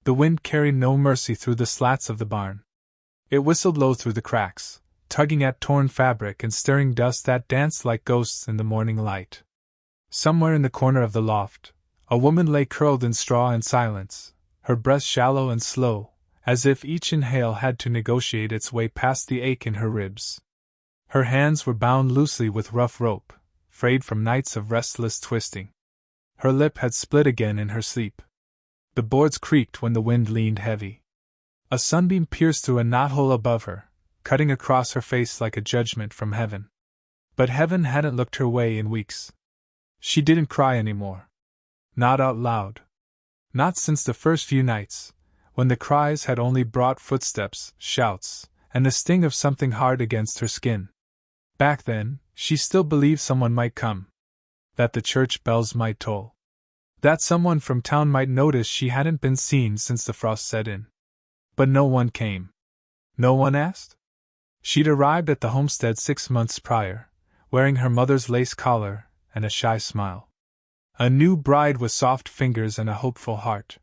The wind carried no mercy through the slats of the barn. It whistled low through the cracks, tugging at torn fabric and stirring dust that danced like ghosts in the morning light. Somewhere in the corner of the loft, a woman lay curled in straw in silence, her breath shallow and slow, as if each inhale had to negotiate its way past the ache in her ribs. Her hands were bound loosely with rough rope, frayed from nights of restless twisting. Her lip had split again in her sleep. The boards creaked when the wind leaned heavy. A sunbeam pierced through a knothole above her, cutting across her face like a judgment from heaven. But heaven hadn't looked her way in weeks. She didn't cry anymore. Not out loud. Not since the first few nights, when the cries had only brought footsteps, shouts, and the sting of something hard against her skin. Back then, she still believed someone might come. That the church bells might toll. That someone from town might notice she hadn't been seen since the frost set in. But no one came. No one asked? She'd arrived at the homestead 6 months prior, wearing her mother's lace collar and a shy smile. A new bride with soft fingers and a hopeful heart.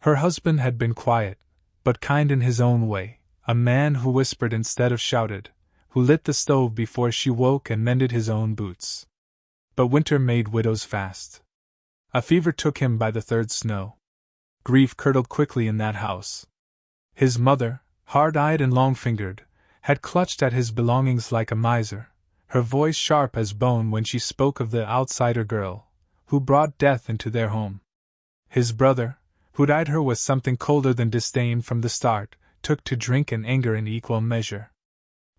Her husband had been quiet, but kind in his own way, a man who whispered instead of shouted, who lit the stove before she woke and mended his own boots. But winter made widows fast. A fever took him by the third snow. Grief curdled quickly in that house. His mother, hard-eyed and long-fingered, had clutched at his belongings like a miser, her voice sharp as bone when she spoke of the outsider girl, who brought death into their home. His brother, who'd eyed her with something colder than disdain from the start, took to drink and anger in equal measure.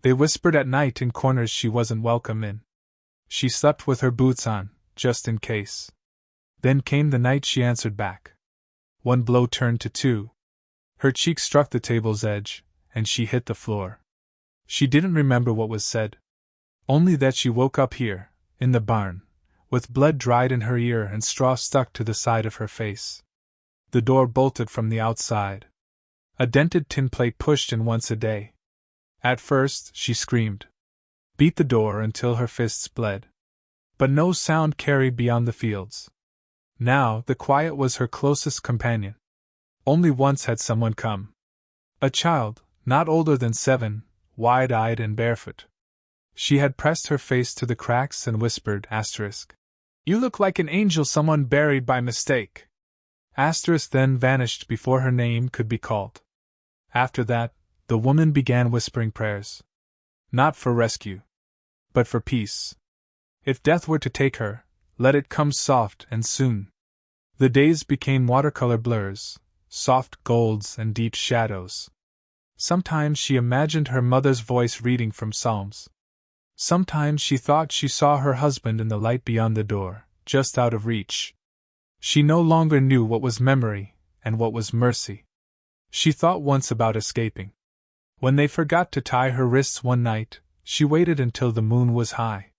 They whispered at night in corners she wasn't welcome in. She slept with her boots on, just in case. Then came the night she answered back. One blow turned to two. Her cheek struck the table's edge, and she hit the floor. She didn't remember what was said. Only that she woke up here, in the barn, with blood dried in her ear and straw stuck to the side of her face. The door bolted from the outside. A dented tin plate pushed in once a day. At first, she screamed. Beat the door until her fists bled. But no sound carried beyond the fields. Now, the quiet was her closest companion. Only once had someone come. A child, not older than 7, wide-eyed and barefoot. She had pressed her face to the cracks and whispered, "You look like an angel someone buried by mistake." Then vanished before her name could be called. After that, the woman began whispering prayers. Not for rescue, but for peace. If death were to take her, let it come soft and soon. The days became watercolor blurs, soft golds and deep shadows. Sometimes she imagined her mother's voice reading from Psalms. Sometimes she thought she saw her husband in the light beyond the door, just out of reach. She no longer knew what was memory and what was mercy. She thought once about escaping. When they forgot to tie her wrists one night, she waited until the moon was high.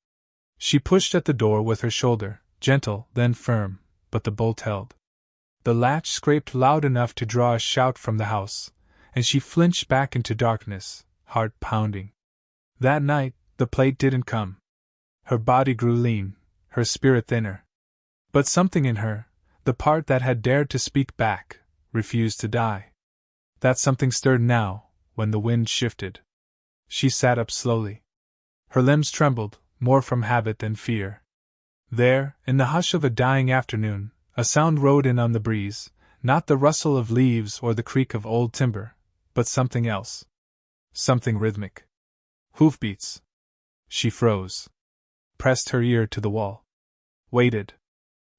She pushed at the door with her shoulder, gentle, then firm, but the bolt held. The latch scraped loud enough to draw a shout from the house, and she flinched back into darkness, heart pounding. That night, the plate didn't come. Her body grew lean, her spirit thinner. But something in her, the part that had dared to speak back, refused to die. That something stirred now, when the wind shifted. She sat up slowly. Her limbs trembled, more from habit than fear. There, in the hush of a dying afternoon, a sound rode in on the breeze, not the rustle of leaves or the creak of old timber, but something else. Something rhythmic. Hoofbeats. She froze. Pressed her ear to the wall. Waited.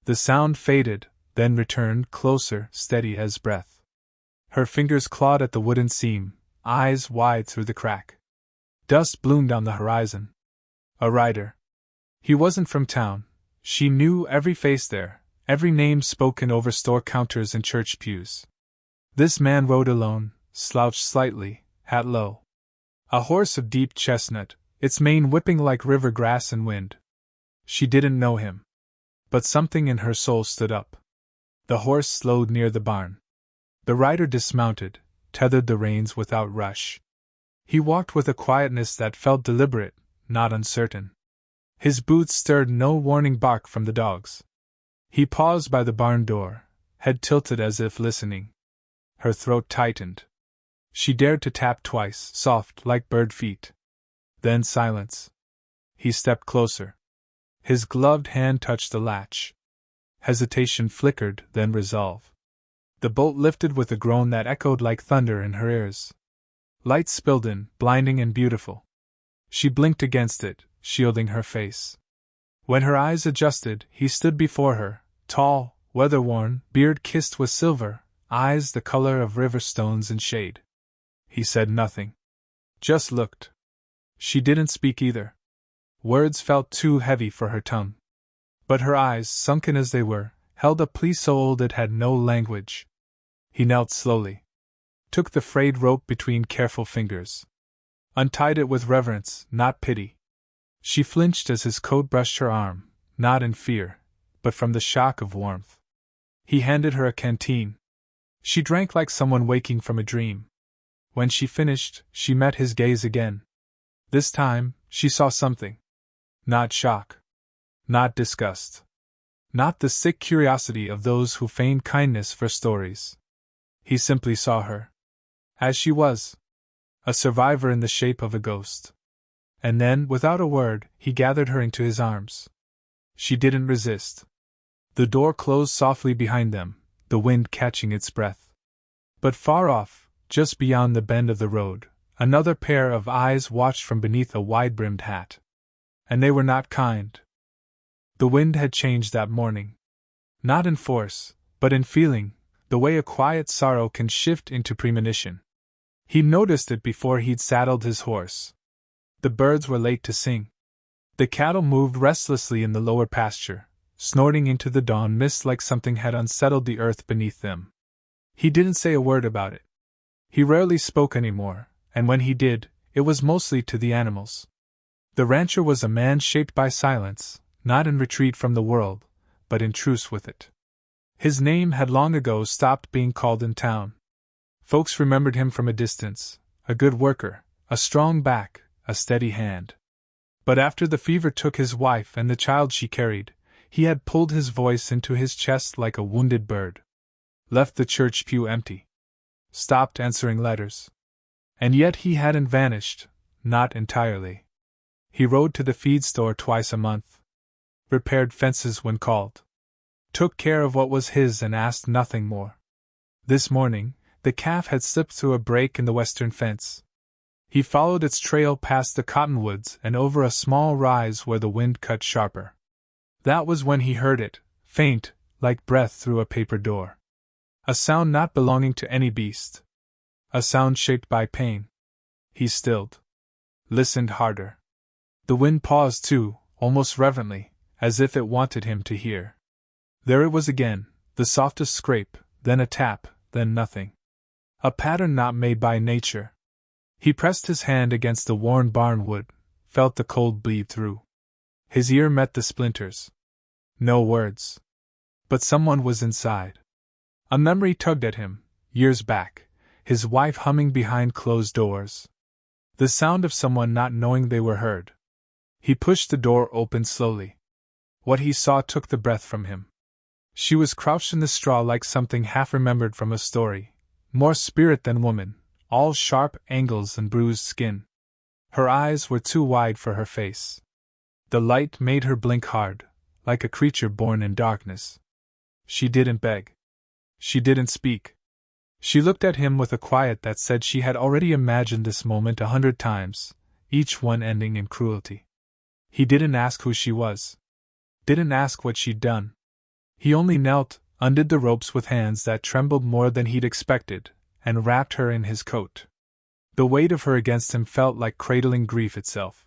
The sound faded, then returned closer, steady as breath. Her fingers clawed at the wooden seam, eyes wide through the crack. Dust bloomed on the horizon. A rider. He wasn't from town. She knew every face there, every name spoken over store counters and church pews. This man rode alone, slouched slightly, hat low. A horse of deep chestnut, its mane whipping like river grass and wind. She didn't know him. But something in her soul stood up. The horse slowed near the barn. The rider dismounted, tethered the reins without rush. He walked with a quietness that felt deliberate, not uncertain. His boots stirred no warning bark from the dogs. He paused by the barn door, head tilted as if listening. Her throat tightened. She dared to tap twice, soft like bird feet. Then silence. He stepped closer. His gloved hand touched the latch. Hesitation flickered, then resolve. The bolt lifted with a groan that echoed like thunder in her ears. Light spilled in, blinding and beautiful. She blinked against it, shielding her face. When her eyes adjusted, he stood before her, tall, weather-worn, beard kissed with silver, eyes the color of river stones in shade. He said nothing. Just looked. She didn't speak either. Words felt too heavy for her tongue. But her eyes, sunken as they were, held a plea so old it had no language. He knelt slowly. Took the frayed rope between careful fingers. Untied it with reverence, not pity. She flinched as his coat brushed her arm, not in fear, but from the shock of warmth. He handed her a canteen. She drank like someone waking from a dream. When she finished, she met his gaze again. This time, she saw something. Not shock. Not disgust. Not the sick curiosity of those who feign kindness for stories. He simply saw her. As she was. A survivor in the shape of a ghost. And then, without a word, he gathered her into his arms. She didn't resist. The door closed softly behind them, the wind catching its breath. But far off, just beyond the bend of the road, another pair of eyes watched from beneath a wide-brimmed hat. And they were not kind. The wind had changed that morning. Not in force, but in feeling, the way a quiet sorrow can shift into premonition. He'd noticed it before he'd saddled his horse. The birds were late to sing. The cattle moved restlessly in the lower pasture, snorting into the dawn mist like something had unsettled the earth beneath them. He didn't say a word about it. He rarely spoke anymore, and when he did, it was mostly to the animals. The rancher was a man shaped by silence, not in retreat from the world, but in truce with it. His name had long ago stopped being called in town. Folks remembered him from a distance, a good worker, a strong back, a steady hand. But after the fever took his wife and the child she carried, he had pulled his voice into his chest like a wounded bird. Left the church pew empty. Stopped answering letters. And yet he hadn't vanished, not entirely. He rode to the feed store twice a month. Repaired fences when called. Took care of what was his and asked nothing more. This morning, the calf had slipped through a break in the western fence. He followed its trail past the cottonwoods and over a small rise where the wind cut sharper. That was when he heard it, faint, like breath through a paper door. A sound not belonging to any beast. A sound shaped by pain. He stilled. Listened harder. The wind paused too, almost reverently, as if it wanted him to hear. There it was again, the softest scrape, then a tap, then nothing. A pattern not made by nature. He pressed his hand against the worn barn wood, felt the cold bleed through. His ear met the splinters. No words. But someone was inside. A memory tugged at him, years back, his wife humming behind closed doors. The sound of someone not knowing they were heard. He pushed the door open slowly. What he saw took the breath from him. She was crouched in the straw like something half-remembered from a story, more spirit than woman, all sharp angles and bruised skin. Her eyes were too wide for her face. The light made her blink hard, like a creature born in darkness. She didn't beg. She didn't speak. She looked at him with a quiet that said she had already imagined this moment 100 times, each one ending in cruelty. He didn't ask who she was. Didn't ask what she'd done. He only knelt, undid the ropes with hands that trembled more than he'd expected, and wrapped her in his coat. The weight of her against him felt like cradling grief itself.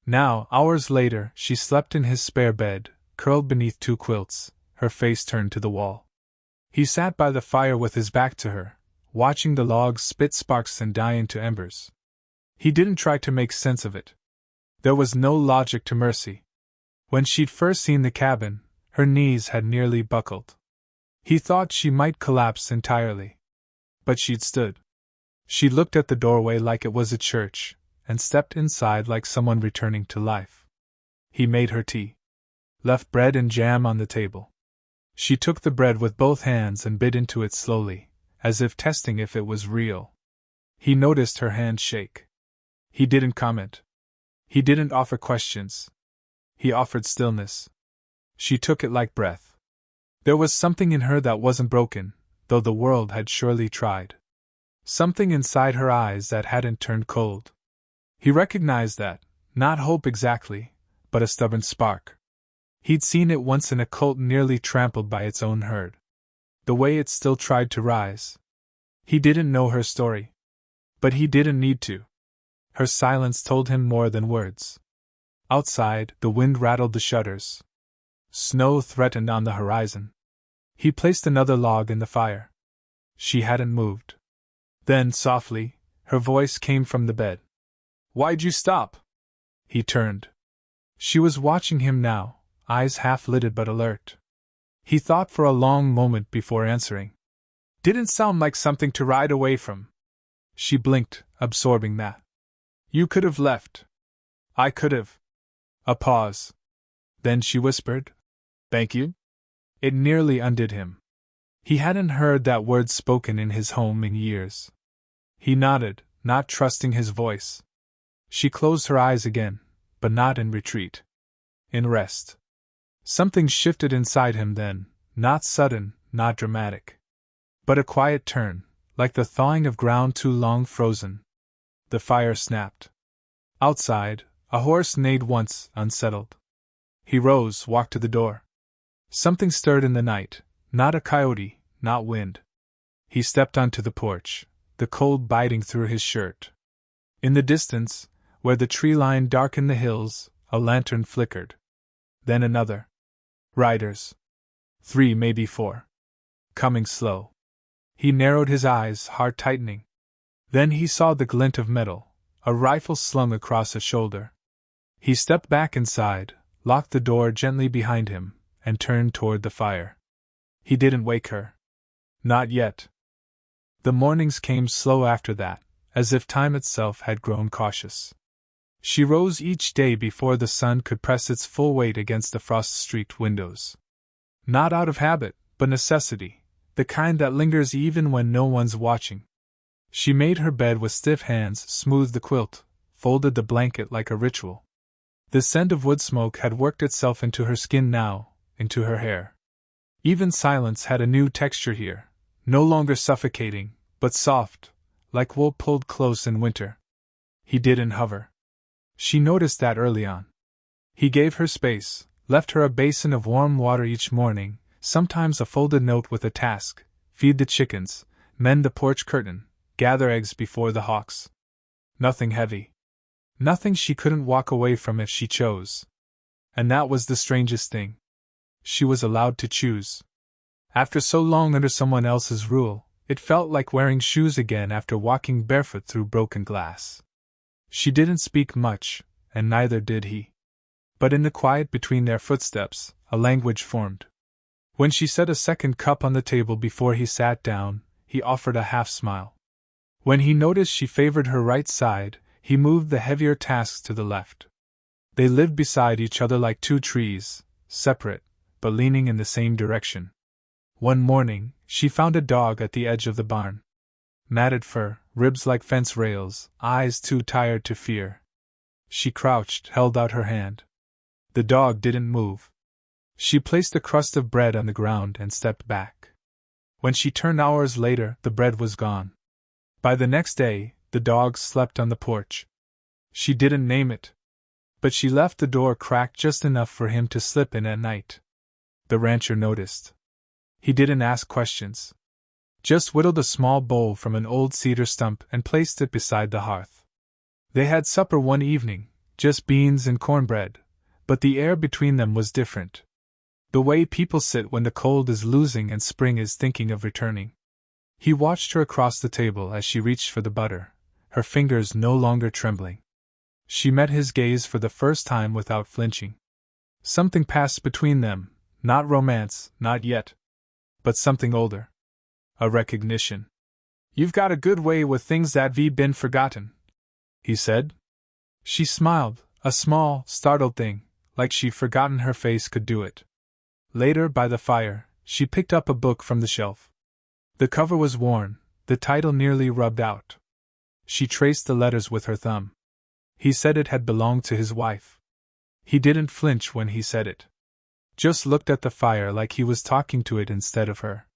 Now, hours later, she slept in his spare bed, curled beneath 2 quilts, her face turned to the wall. He sat by the fire with his back to her, watching the logs spit sparks and die into embers. He didn't try to make sense of it. There was no logic to Mercy. When she'd first seen the cabin, her knees had nearly buckled. He thought she might collapse entirely. But she'd stood. She looked at the doorway like it was a church, and stepped inside like someone returning to life. He made her tea. Left bread and jam on the table. She took the bread with both hands and bit into it slowly, as if testing if it was real. He noticed her hand shake. He didn't comment. He didn't offer questions. He offered stillness. She took it like breath. There was something in her that wasn't broken, though the world had surely tried. Something inside her eyes that hadn't turned cold. He recognized that, not hope exactly, but a stubborn spark. He'd seen it once in a cult nearly trampled by its own herd. The way it still tried to rise. He didn't know her story. But he didn't need to. Her silence told him more than words. Outside, the wind rattled the shutters. Snow threatened on the horizon. He placed another log in the fire. She hadn't moved. Then, softly, her voice came from the bed. "Why'd you stop?" He turned. She was watching him now, eyes half-lidded but alert. He thought for a long moment before answering. "Didn't sound like something to ride away from." She blinked, absorbing that. "You could have left." "I could have." A pause. Then she whispered, "Thank you?" It nearly undid him. He hadn't heard that word spoken in his home in years. He nodded, not trusting his voice. She closed her eyes again, but not in retreat. In rest. Something shifted inside him then, not sudden, not dramatic. But a quiet turn, like the thawing of ground too long frozen. The fire snapped. Outside, a horse neighed once, unsettled. He rose, walked to the door. Something stirred in the night, not a coyote, not wind. He stepped onto the porch, the cold biting through his shirt. In the distance, where the tree line darkened the hills, a lantern flickered. Then another. Riders. 3, maybe 4. Coming slow. He narrowed his eyes, heart tightening. Then he saw the glint of metal, a rifle slung across a shoulder. He stepped back inside, locked the door gently behind him, and turned toward the fire. He didn't wake her. Not yet. The mornings came slow after that, as if time itself had grown cautious. She rose each day before the sun could press its full weight against the frost-streaked windows. Not out of habit, but necessity, the kind that lingers even when no one's watching. She made her bed with stiff hands, smoothed the quilt, folded the blanket like a ritual. The scent of wood smoke had worked itself into her skin now, into her hair. Even silence had a new texture here, no longer suffocating, but soft, like wool pulled close in winter. He didn't hover. She noticed that early on. He gave her space, left her a basin of warm water each morning, sometimes a folded note with a task: feed the chickens, mend the porch curtain, gather eggs before the hawks. Nothing heavy. Nothing she couldn't walk away from if she chose. And that was the strangest thing. She was allowed to choose. After so long under someone else's rule, it felt like wearing shoes again after walking barefoot through broken glass. She didn't speak much, and neither did he. But in the quiet between their footsteps, a language formed. When she set a second cup on the table before he sat down, he offered a half-smile. When he noticed she favored her right side, he moved the heavier tasks to the left. They lived beside each other like two trees, separate, but leaning in the same direction. One morning, she found a dog at the edge of the barn. Matted fur, ribs like fence rails, eyes too tired to fear. She crouched, held out her hand. The dog didn't move. She placed a crust of bread on the ground and stepped back. When she turned hours later, the bread was gone. By the next day, the dog slept on the porch. She didn't name it. But she left the door cracked just enough for him to slip in at night. The rancher noticed. He didn't ask questions. Just whittled a small bowl from an old cedar stump and placed it beside the hearth. They had supper one evening, just beans and cornbread, but the air between them was different. The way people sit when the cold is losing and spring is thinking of returning. He watched her across the table as she reached for the butter, her fingers no longer trembling. She met his gaze for the first time without flinching. Something passed between them, not romance, not yet. But something older. A recognition. "You've got a good way with things that've been forgotten," he said. She smiled, a small, startled thing, like she'd forgotten her face could do it. Later, by the fire, she picked up a book from the shelf. The cover was worn, the title nearly rubbed out. She traced the letters with her thumb. He said it had belonged to his wife. He didn't flinch when he said it. Just looked at the fire like he was talking to it instead of her.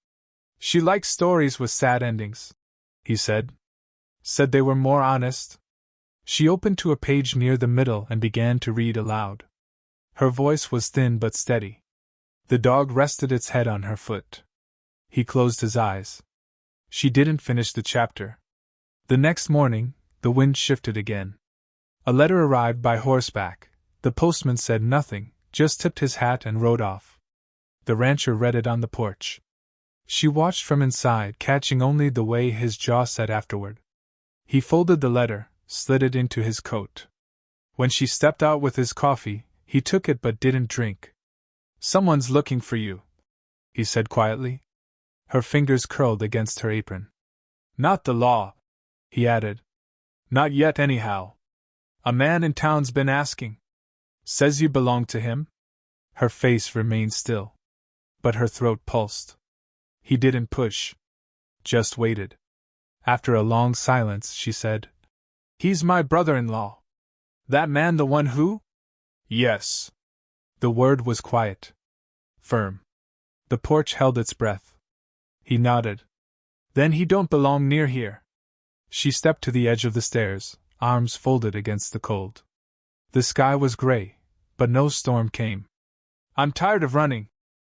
She likes stories with sad endings, he said. Said they were more honest. She opened to a page near the middle and began to read aloud. Her voice was thin but steady. The dog rested its head on her foot. He closed his eyes. She didn't finish the chapter. The next morning, the wind shifted again. A letter arrived by horseback. The postman said nothing, just tipped his hat and rode off. The rancher read it on the porch. She watched from inside, catching only the way his jaw set afterward. He folded the letter, slid it into his coat. When she stepped out with his coffee, he took it but didn't drink. "Someone's looking for you," he said quietly. Her fingers curled against her apron. "Not the law," he added. "Not yet, anyhow. A man in town's been asking. Says you belong to him?" Her face remained still. But her throat pulsed. He didn't push. Just waited. After a long silence, she said, "He's my brother-in-law." "That man the one who?" "Yes." The word was quiet. Firm. The porch held its breath. He nodded. "Then he don't belong near here." She stepped to the edge of the stairs, arms folded against the cold. The sky was gray, but no storm came. "I'm tired of running,"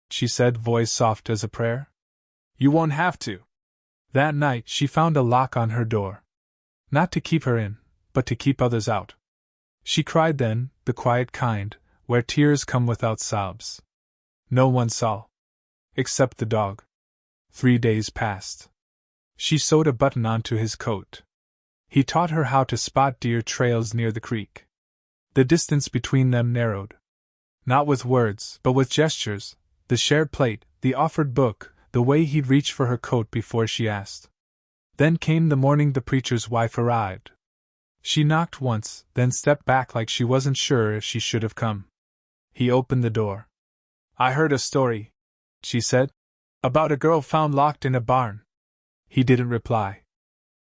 she said, voice soft as a prayer. "You won't have to." That night she found a lock on her door. Not to keep her in, but to keep others out. She cried then, the quiet kind, where tears come without sobs. No one saw. Except the dog. 3 days passed. She sewed a button onto his coat. He taught her how to spot deer trails near the creek. The distance between them narrowed. Not with words, but with gestures, the shared plate, the offered book, the way he'd reach for her coat before she asked. Then came the morning the preacher's wife arrived. She knocked once, then stepped back like she wasn't sure if she should have come. He opened the door. "I heard a story," she said, "about a girl found locked in a barn." He didn't reply.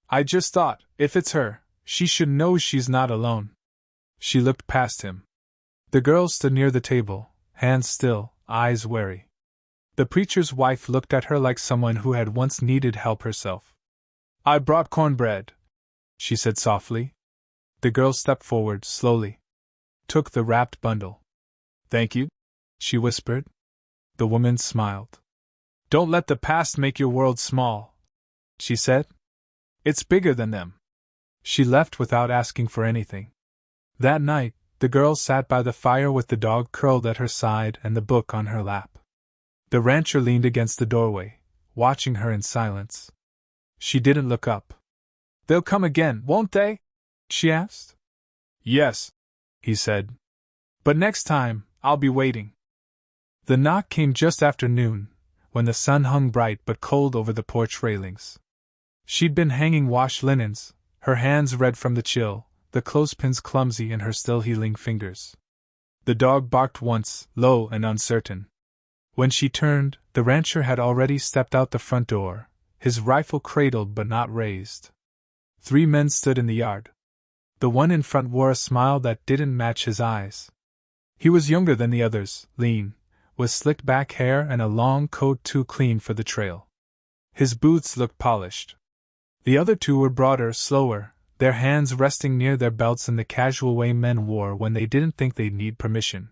"I just thought, if it's her, she should know she's not alone." She looked past him. The girl stood near the table, hands still, eyes wary. The preacher's wife looked at her like someone who had once needed help herself. "I brought cornbread," she said softly. The girl stepped forward slowly. Took the wrapped bundle. "Thank you," she whispered. The woman smiled. "Don't let the past make your world small," she said. "It's bigger than them." She left without asking for anything. That night, the girl sat by the fire with the dog curled at her side and the book on her lap. The rancher leaned against the doorway, watching her in silence. She didn't look up. "They'll come again, won't they?" she asked. "Yes," he said. "But next time, I'll be waiting." The knock came just after noon, when the sun hung bright but cold over the porch railings. She'd been hanging wash linens, her hands red from the chill, the clothespins clumsy in her still healing fingers. The dog barked once, low and uncertain. When she turned, the rancher had already stepped out the front door, his rifle cradled but not raised. 3 men stood in the yard. The one in front wore a smile that didn't match his eyes. He was younger than the others, lean, with slicked back hair and a long coat too clean for the trail. His boots looked polished. The other 2 were broader, slower, their hands resting near their belts in the casual way men wore when they didn't think they'd need permission.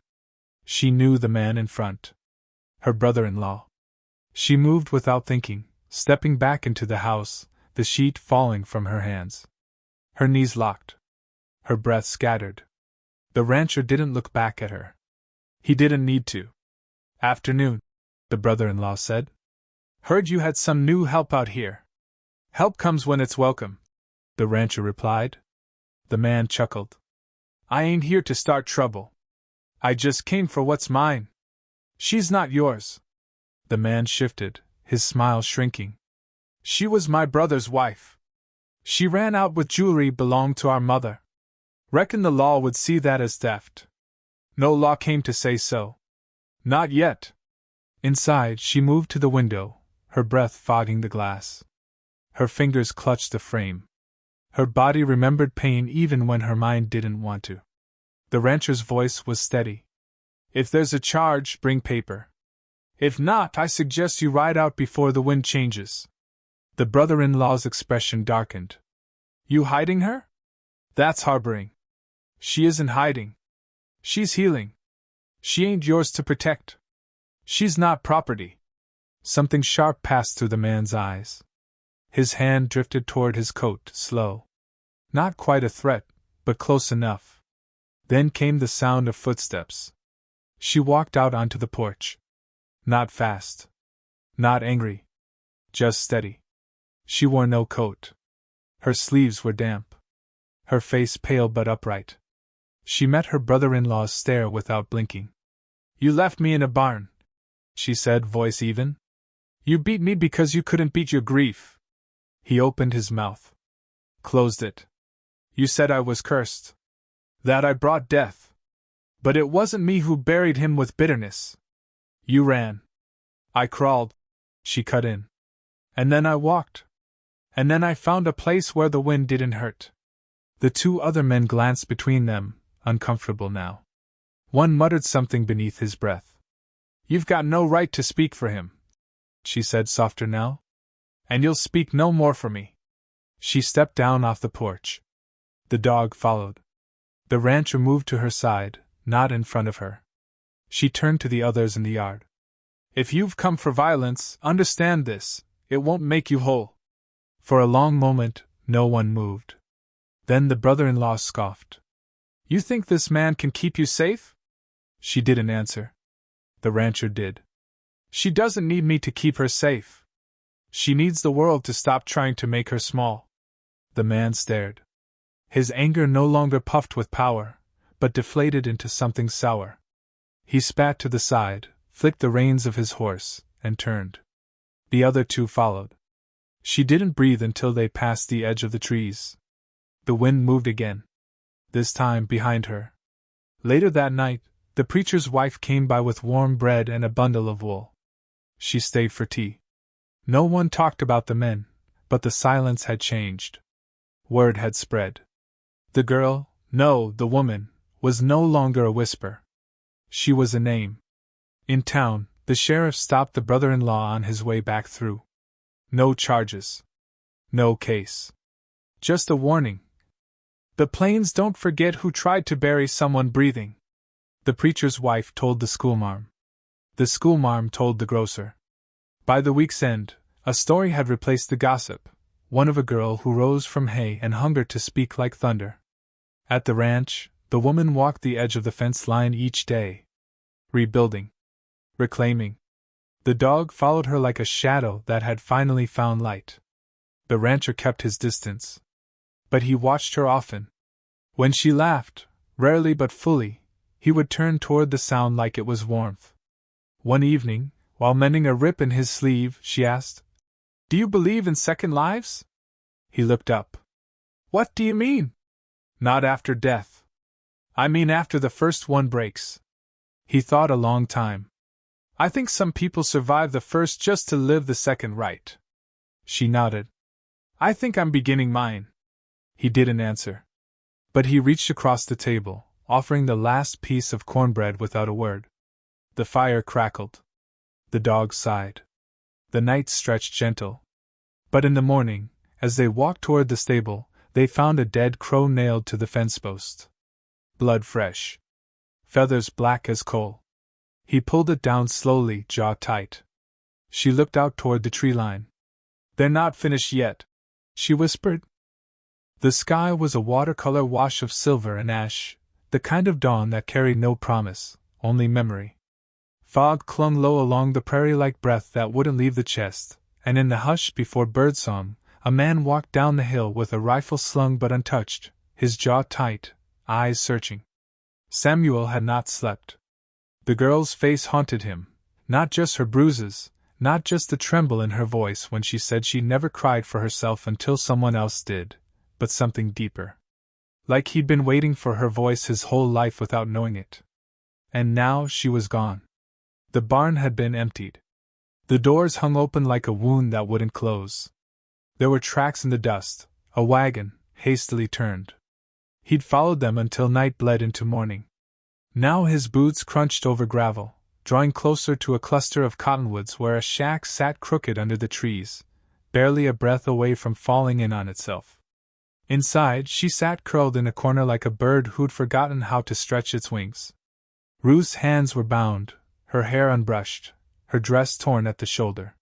She knew the man in front. Her brother-in-law. She moved without thinking, stepping back into the house, the sheet falling from her hands. Her knees locked. Her breath scattered. The rancher didn't look back at her. He didn't need to. "Afternoon," the brother-in-law said. "Heard you had some new help out here." "Help comes when it's welcome," the rancher replied. The man chuckled. "I ain't here to start trouble. I just came for what's mine. She's not yours." The man shifted, his smile shrinking. "She was my brother's wife. She ran out with jewelry belonged to our mother. Reckon the law would see that as theft." "No law came to say so." "Not yet." Inside, she moved to the window, her breath fogging the glass. Her fingers clutched the frame. Her body remembered pain even when her mind didn't want to. The rancher's voice was steady. If there's a charge, bring paper. If not, I suggest you ride out before the wind changes. The brother-in-law's expression darkened. You hiding her? That's harboring. She isn't hiding. She's healing. She ain't yours to protect. She's not property. Something sharp passed through the man's eyes. His hand drifted toward his coat, slow. Not quite a threat, but close enough. Then came the sound of footsteps. She walked out onto the porch. Not fast. Not angry. Just steady. She wore no coat. Her sleeves were damp. Her face pale but upright. She met her brother-in-law's stare without blinking. You left me in a barn, she said, voice even. You beat me because you couldn't beat your grief. He opened his mouth. Closed it. You said I was cursed. That I brought death. But it wasn't me who buried him with bitterness. You ran. I crawled. She cut in. And then I walked. And then I found a place where the wind didn't hurt. The two other men glanced between them, uncomfortable now. One muttered something beneath his breath. You've got no right to speak for him, she said softer now. And you'll speak no more for me. She stepped down off the porch. The dog followed. The rancher moved to her side, not in front of her. She turned to the others in the yard. If you've come for violence, understand this, it won't make you whole. For a long moment, no one moved. Then the brother-in-law scoffed. You think this man can keep you safe? She didn't answer. The rancher did. She doesn't need me to keep her safe. She needs the world to stop trying to make her small. The man stared. His anger no longer puffed with power, but deflated into something sour. He spat to the side, flicked the reins of his horse, and turned. The other two followed. She didn't breathe until they passed the edge of the trees. The wind moved again. This time behind her. Later that night, the preacher's wife came by with warm bread and a bundle of wool. She stayed for tea. No one talked about the men, but the silence had changed. Word had spread. The girl, no, the woman, was no longer a whisper. She was a name. In town, the sheriff stopped the brother-in-law on his way back through. No charges. No case. Just a warning. The plains don't forget who tried to bury someone breathing. The preacher's wife told the schoolmarm. The schoolmarm told the grocer. By the week's end, a story had replaced the gossip, one of a girl who rose from hay and hungered to speak like thunder. At the ranch, the woman walked the edge of the fence line each day. Rebuilding. Reclaiming. The dog followed her like a shadow that had finally found light. The rancher kept his distance. But he watched her often. When she laughed, rarely but fully, he would turn toward the sound like it was warmth. One evening, while mending a rip in his sleeve, she asked, Do you believe in second lives? He looked up. What do you mean? Not after death. I mean after the first one breaks. He thought a long time. I think some people survive the first just to live the second right. She nodded. I think I'm beginning mine. He didn't answer. But he reached across the table, offering the last piece of cornbread without a word. The fire crackled. The dog sighed. The night stretched gentle. But in the morning, as they walked toward the stable, they found a dead crow nailed to the fence post. Blood fresh. Feathers black as coal. He pulled it down slowly, jaw tight. She looked out toward the tree line. They're not finished yet, she whispered. The sky was a watercolor wash of silver and ash, the kind of dawn that carried no promise, only memory. Fog clung low along the prairie like breath that wouldn't leave the chest, and in the hush before birdsong, a man walked down the hill with a rifle slung but untouched, his jaw tight, eyes searching. Samuel had not slept. The girl's face haunted him, not just her bruises, not just the tremble in her voice when she said she never cried for herself until someone else did, but something deeper. Like he'd been waiting for her voice his whole life without knowing it. And now she was gone. The barn had been emptied. The doors hung open like a wound that wouldn't close. There were tracks in the dust, a wagon, hastily turned. He'd followed them until night bled into morning. Now his boots crunched over gravel, drawing closer to a cluster of cottonwoods where a shack sat crooked under the trees, barely a breath away from falling in on itself. Inside, she sat curled in a corner like a bird who'd forgotten how to stretch its wings. Ruth's hands were bound, her hair unbrushed, her dress torn at the shoulder.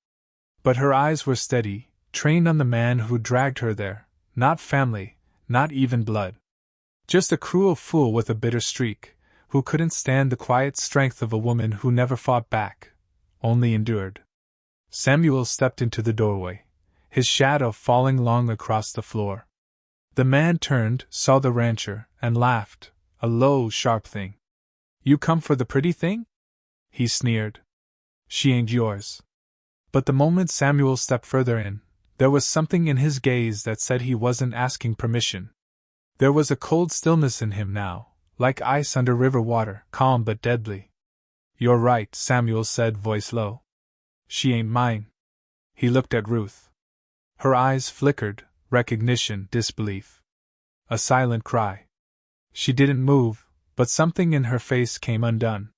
But her eyes were steady, trained on the man who dragged her there, not family, not even blood. Just a cruel fool with a bitter streak, who couldn't stand the quiet strength of a woman who never fought back, only endured. Samuel stepped into the doorway, his shadow falling long across the floor. The man turned, saw the rancher, and laughed, a low, sharp thing. "You come for the pretty thing?" he sneered. "She ain't yours." But the moment Samuel stepped further in, there was something in his gaze that said he wasn't asking permission. There was a cold stillness in him now, like ice under river water, calm but deadly. "You're right," Samuel said, voice low. "She ain't mine." He looked at Ruth. Her eyes flickered, recognition, disbelief. A silent cry. She didn't move, but something in her face came undone.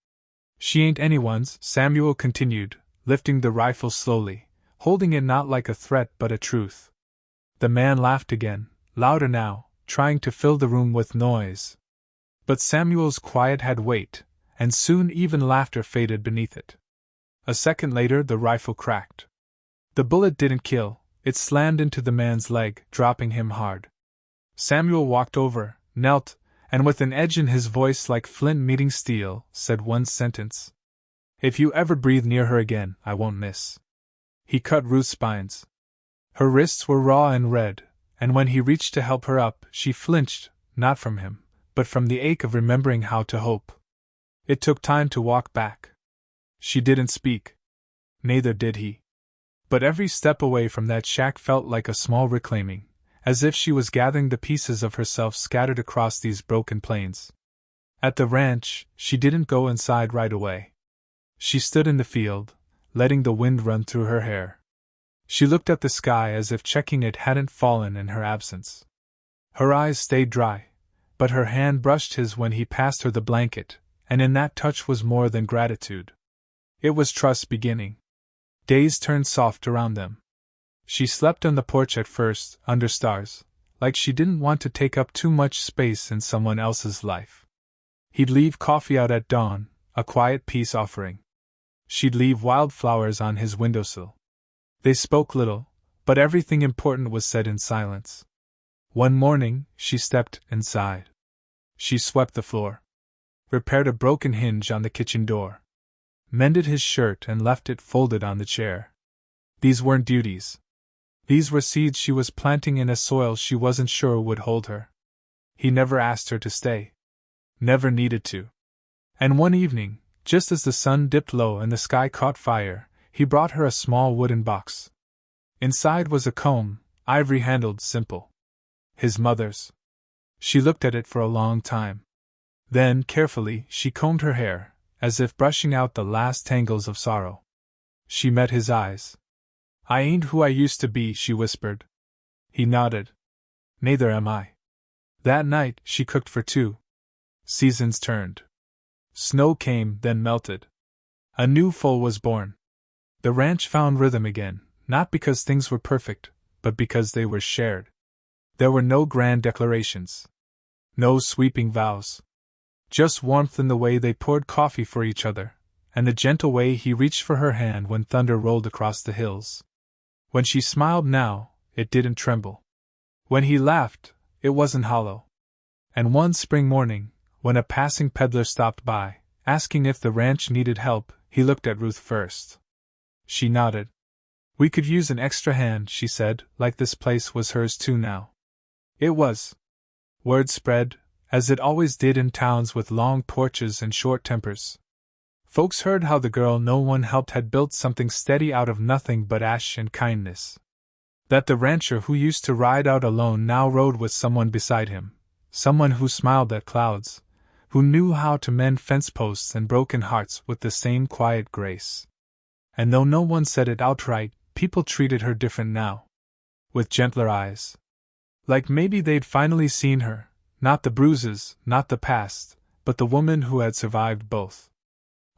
"She ain't anyone's," Samuel continued, lifting the rifle slowly, holding it not like a threat but a truth. The man laughed again, louder now, trying to fill the room with noise. But Samuel's quiet had weight, and soon even laughter faded beneath it. A second later the rifle cracked. The bullet didn't kill, it slammed into the man's leg, dropping him hard. Samuel walked over, knelt, and with an edge in his voice like flint meeting steel, said one sentence. "If you ever breathe near her again, I won't miss." He cut Ruth's spines. Her wrists were raw and red, and when he reached to help her up, she flinched, not from him, but from the ache of remembering how to hope. It took time to walk back. She didn't speak. Neither did he. But every step away from that shack felt like a small reclaiming, as if she was gathering the pieces of herself scattered across these broken plains. At the ranch, she didn't go inside right away. She stood in the field, letting the wind run through her hair. She looked at the sky as if checking it hadn't fallen in her absence. Her eyes stayed dry, but her hand brushed his when he passed her the blanket, and in that touch was more than gratitude. It was trust beginning. Days turned soft around them. She slept on the porch at first, under stars, like she didn't want to take up too much space in someone else's life. He'd leave coffee out at dawn, a quiet peace offering. She'd leave wildflowers on his windowsill. They spoke little, but everything important was said in silence. One morning, she stepped inside. She swept the floor, repaired a broken hinge on the kitchen door, mended his shirt and left it folded on the chair. These weren't duties. These were seeds she was planting in a soil she wasn't sure would hold her. He never asked her to stay. Never needed to. And one evening, just as the sun dipped low and the sky caught fire, he brought her a small wooden box. Inside was a comb, ivory-handled, simple. His mother's. She looked at it for a long time. Then, carefully, she combed her hair, as if brushing out the last tangles of sorrow. She met his eyes. "I ain't who I used to be," she whispered. He nodded. "Neither am I." That night, she cooked for two. Seasons turned. Snow came, then melted. A new foal was born. The ranch found rhythm again, not because things were perfect, but because they were shared. There were no grand declarations. No sweeping vows. Just warmth in the way they poured coffee for each other, and the gentle way he reached for her hand when thunder rolled across the hills. When she smiled now, it didn't tremble. When he laughed, it wasn't hollow. And one spring morning, when a passing peddler stopped by, asking if the ranch needed help, he looked at Ruth first. She nodded. "We could use an extra hand," she said, like this place was hers too now. It was. Word spread, as it always did in towns with long porches and short tempers. Folks heard how the girl no one helped had built something steady out of nothing but ash and kindness. That the rancher who used to ride out alone now rode with someone beside him, someone who smiled at clouds, who knew how to mend fence posts and broken hearts with the same quiet grace. And though no one said it outright, people treated her different now. With gentler eyes. Like maybe they'd finally seen her, not the bruises, not the past, but the woman who had survived both.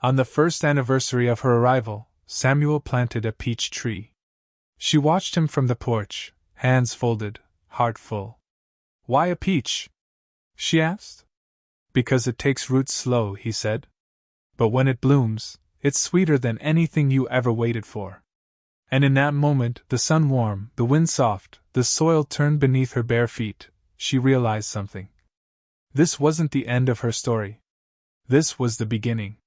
On the first anniversary of her arrival, Samuel planted a peach tree. She watched him from the porch, hands folded, heart full. "Why a peach?" she asked. "Because it takes roots slow," he said. "But when it blooms, it's sweeter than anything you ever waited for." And in that moment, the sun warm, the wind soft, the soil turned beneath her bare feet, she realized something. This wasn't the end of her story. This was the beginning.